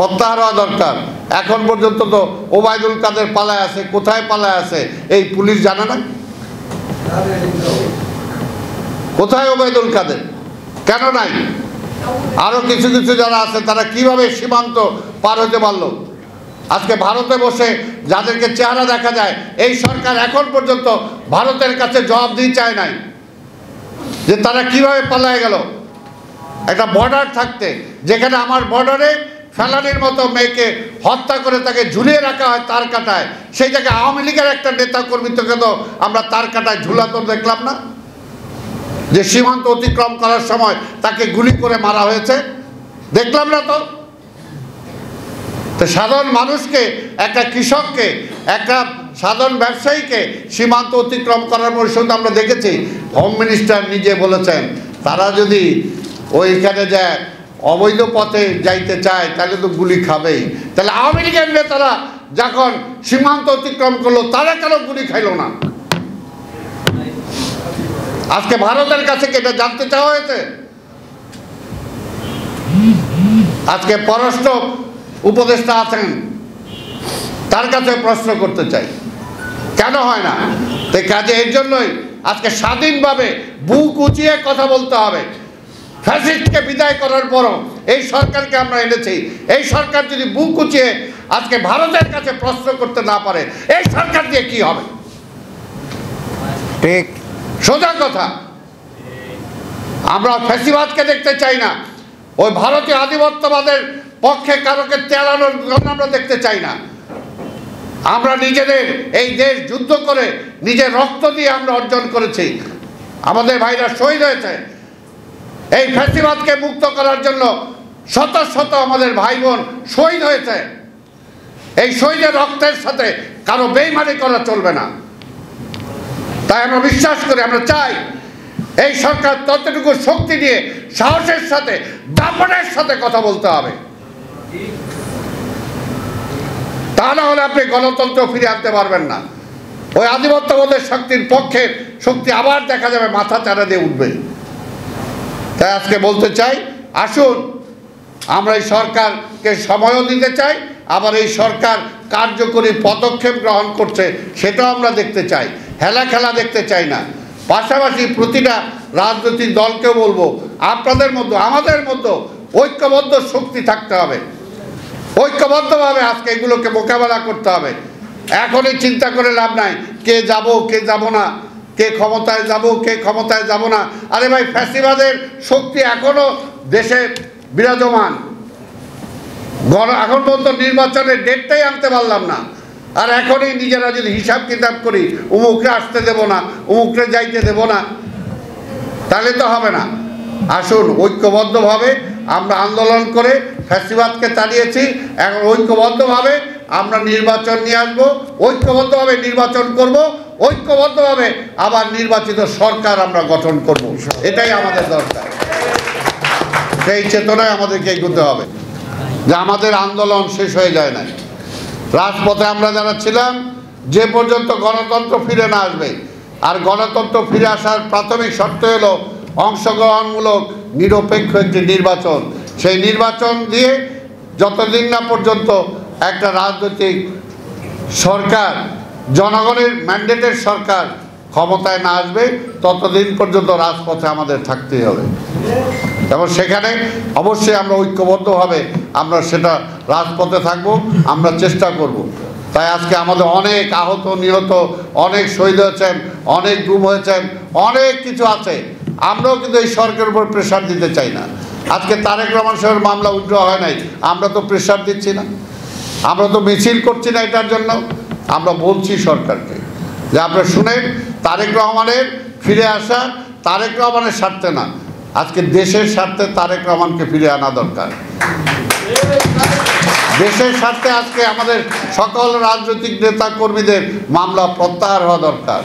প্রত্যাহার হওয়া দরকার। এখন পর্যন্ত তো ওবায়দুল কাদের পালায় আছে, কোথায় পালায় আছে এই পুলিশ জানে না? কোথায় ওবায়দুল কাদের? কেন নাই? আরো কিছু কিছু যারা আছে তারা কিভাবে সীমান্ত পার হতে পারলো? আজকে ভারতে বসে যাদেরকে চেহারা দেখা যায়, এই সরকার এখন পর্যন্ত ভারতের কাছে জবাবদিহি চায় নাই যে তারা কিভাবে পালায় গেল। একটা বর্ডার থাকতে, যেখানে আমার বর্ডারে ফেলানির মতো মেয়েকে হত্যা করে তাকে ঝুলিয়ে রাখা হয় তার কাটায়, সেই জায়গায় আওয়ামী লীগের একটা নেতা কর্মীকে তো আমরা তার কাটায় ঝুলাতো দেখলাম না? যে সীমান্ত অতিক্রম করার সময় তাকে গুলি করে মারা হয়েছে, দেখলাম না তো? তো সাধারণ মানুষকে, একটা কৃষককে, একটা সাধারণ ব্যবসায়ীকে সীমান্ত অতিক্রম করার পরিস্থিতি আমরা দেখেছি। হোম মিনিস্টার নিজে বলেছেন তারা যদি ওইখানে যায় অবৈধ পথে যাইতে চায় তাহলে তো গুলি খাবেই। তাহলে আওয়ামী লীগের নেতারা যখন সীমান্ত অতিক্রম করলো তারা কেন গুলি খাইল না? আজকে ভারতের কাছে কি এটা জানতে চাওয়া হয়েছে? আজকে পররাষ্ট্র উপদেষ্টা আছেন, তার কাছে প্রশ্ন করতে চাই কেন হয় না? তাই কাজে এর জন্যই আজকে স্বাধীনভাবে বুক উঁচিয়ে কথা বলতে হবে। ফ্যাসিস্টকে বিদায় করার পরও এই সরকারকে আমরা এনেছি। এই সরকার যদি বুক উঁচিয়ে আজকে ভারতের কাছে প্রশ্ন করতে না পারে, এই সরকার দিয়ে কি হবে? ঠিক, সোজা কথা। আমরা ফ্যাসিবাদকে দেখতে চাই না, ওই ভারতীয় আধিপত্যবাদের পক্ষে কারোকে তেলানোর জন্য আমরা দেখতে চাই না। আমরা নিজেদের এই দেশ যুদ্ধ করে নিজের রক্ত দিয়ে আমরা অর্জন করেছি, আমাদের ভাইরা শহীদ হয়েছে। এই ফ্যাসিবাদকে মুক্ত করার জন্য শত শত আমাদের ভাই বোন শহীদ হয়েছে। এই শহীদের রক্তের সাথে কারো বেইমানি করা চলবে না। তাই আমরা বিশ্বাস করি, আমরা চাই এই সরকার ততটুকু শক্তি দিয়ে সাহসের সাথে, দাপটের সাথে কথা বলতে হবে। তা না হলে আপনি গণতন্ত্র ফিরে আনতে পারবেন না। ওই আধিপত্যবাদের শক্তির পক্ষে শক্তি আবার দেখা যাবে মাথা চাড়া দিয়ে উঠবে। তাই আজকে বলতে চাই, আসুন আমরা এই সরকারকে সময়ও দিতে চাই, আবার এই সরকার কার্যকরী পদক্ষেপ গ্রহণ করছে সেটাও আমরা দেখতে চাই, হেলা খেলা দেখতে চাই না। পাশাপাশি প্রতিটা রাজনৈতিক দলকেও বলবো, আপনাদের মধ্যে আমাদের মধ্যে ঐক্যবদ্ধ শক্তি থাকতে হবে। ঐক্যবদ্ধভাবে আজকে এগুলোকে মোকাবেলা করতে হবে। এখনই চিন্তা করে লাভ নাই কে যাব কে যাব না, কে ক্ষমতায় যাব কে ক্ষমতায় যাব না। আরে ভাই, ফ্যাসিবাদের শক্তি এখনো দেশে বিরাজমান। এখন পর্যন্ত নির্বাচনের ডেটটাই আনতে পারলাম না, আর এখনই নিজেরা যদি হিসাব কিতাব করি উমুকরে আসতে দেব না, উমুকরে যাইতে দেব না, তাহলে তো হবে না। আসুন ঐক্যবদ্ধভাবে আমরা আন্দোলন করে ফ্যাসিবাদকে তাড়িয়েছি, এখন ঐক্যবদ্ধভাবে আমরা নির্বাচন নিয়ে আসবো, ঐক্যবদ্ধভাবে নির্বাচন করব, ঐক্যবদ্ধভাবে আবার নির্বাচিত সরকার আমরা গঠন করব। এটাই আমাদের দরকার। সেই চেতনায় আমাদেরকে এগোতে হবে যে আমাদের আন্দোলন শেষ হয়ে যায় না। রাজপথে আমরা যারা ছিলাম, যে পর্যন্ত গণতন্ত্র ফিরে না আসবে, আর গণতন্ত্র ফিরে আসার প্রাথমিক শর্ত হলো অংশগ্রহণমূলক নিরপেক্ষ একটি নির্বাচন। সেই নির্বাচন দিয়ে যতদিন না পর্যন্ত একটা রাজনৈতিক সরকার, জনগণের ম্যান্ডেটের সরকার ক্ষমতায় না আসবে, ততদিন পর্যন্ত রাজপথে আমাদের থাকতেই হবে। এবং সেখানে অবশ্যই আমরা ঐক্যবদ্ধভাবে আমরা সেটা রাজপথে থাকব, আমরা চেষ্টা করব। তাই আজকে আমাদের অনেক আহত নিহত, অনেক শহীদ হয়েছেন, অনেক গুম হয়েছেন, অনেক কিছু আছে। আমরাও কিন্তু এই সরকারের উপর প্রেশার দিতে চাই না। আজকে তারেক রহমান সাহেবের মামলা উইথড্র হয় নাই, আমরা তো প্রেশার দিচ্ছি না, আমরা তো মিছিল করছি না এটার জন্য। আমরা বলছি সরকারকে যে আপনারা শুনেন, তারেক রহমানের ফিরে আসা তারেক রহমানের স্বার্থে না, আজকে দেশের স্বার্থে তারেক রহমানকে ফিরে আনা দরকার। দেশের স্বার্থে আজকে আমাদের সকল রাজনৈতিক নেতা কর্মীদের মামলা প্রত্যাহার হওয়া দরকার।